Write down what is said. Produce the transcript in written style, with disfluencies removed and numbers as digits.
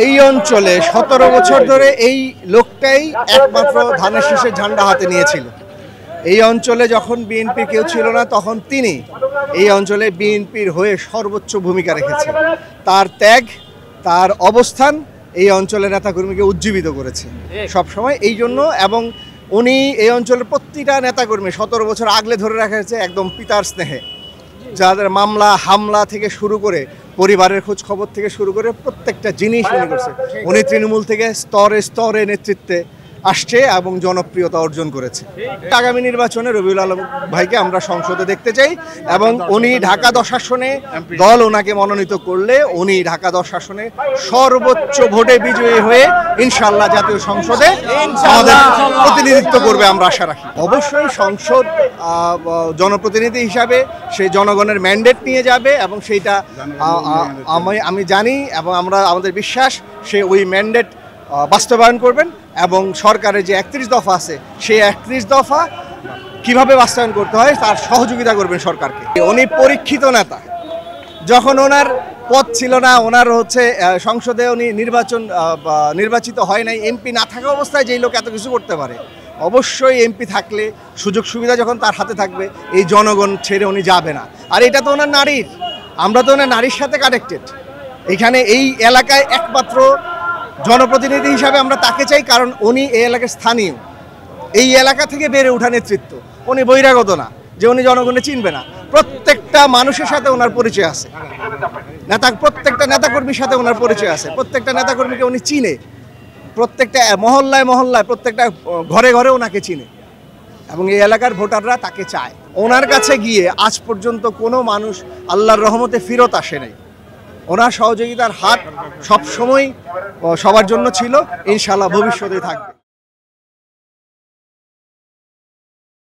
এই অঞ্চলে 17 বছর ধরে এই লোকটাই একমাত্র ধানের শীষের ঝান্ডা হাতে নিয়েছিল। এই অঞ্চলে যখন বিএনপি কেউ ছিল না তখন তিনি এই অঞ্চলে বিএনপির হয়ে সর্বোচ্চ ভূমিকা রেখেছেন। তার ত্যাগ, তার অবস্থান এই অঞ্চলের নেতাকর্মীকে উজ্জীবিত করেছে সবসময়। এই জন্য এবং উনি এই অঞ্চলের প্রতিটা নেতাকর্মী 17 বছর আগলে ধরে রাখা হয়েছে একদম পিতার স্নেহে, যাদের মামলা হামলা থেকে শুরু করে পরিবারের খোঁজ খবর থেকে শুরু করে প্রত্যেকটা জিনিস উনি করছে। উনি তৃণমূল থেকে স্তরে স্তরে নেতৃত্বে আসছে এবং জনপ্রিয়তা অর্জন করেছে। আগামী নির্বাচনে রবিউল আলম ভাইকে আমরা সংসদে দেখতে চাই এবং উনি ঢাকা 10 আসনে দল ওনাকে মনোনীত করলে উনি ঢাকা 10 আসনে সর্বোচ্চ ভোটে বিজয়ী হয়ে ইনশাআল্লাহ জাতীয় সংসদে আমাদের প্রতিনিধিত্ব করবে আমরা আশা রাখি। অবশ্যই সংসদ জনপ্রতিনিধি হিসাবে সেই জনগণের ম্যান্ডেট নিয়ে যাবে এবং সেইটা আমি জানি এবং আমাদের বিশ্বাস সে ওই ম্যান্ডেট বাস্তবায়ন করবেন এবং সরকারের যে 31 দফা আছে সেই 31 দফা কিভাবে বাস্তবায়ন করতে হয় তার সহযোগিতা করবেন সরকারকে। উনি পরীক্ষিত নেতা, যখন ওনার পদ ছিল না, ওনার সংসদে উনি নির্বাচিত হয় নাই, এমপি না থাকা অবস্থায় যেই লোক এত কিছু করতে পারে, অবশ্যই এমপি থাকলে সুযোগ সুবিধা যখন তার হাতে থাকবে এই জনগণ ছেড়ে উনি যাবে না। আর এটা তো ওনার নারীর, আমরা তো ওনার নারীর সাথে কানেক্টেড। এখানে এই এলাকায় একমাত্র জনপ্রতিনিধি হিসাবে আমরা তাকে চাই, কারণ উনি এই এলাকার স্থানীয়, এই এলাকা থেকে বেড়ে ওঠা নেতৃত্ব। উনি বহিরাগত না যে উনি জনগণে চিনবে না। প্রত্যেকটা মানুষের সাথে ওনার পরিচয় আছে, প্রত্যেকটা নেতাকর্মীর সাথে ওনার পরিচয় আছে, প্রত্যেকটা নেতাকর্মীকে উনি চিনে, প্রত্যেকটা মহল্লায় মহল্লায় প্রত্যেকটা ঘরে ঘরে ওনাকে চিনে এবং এই এলাকার ভোটাররা তাকে চায়। ওনার কাছে গিয়ে আজ পর্যন্ত কোনো মানুষ আল্লাহর রহমতে ফিরত আসে নাই। ওনার সহযোগিতার হাত সবসময় সবার জন্য ছিল, ইনশাআল্লাহ ভবিষ্যতে থাকবে।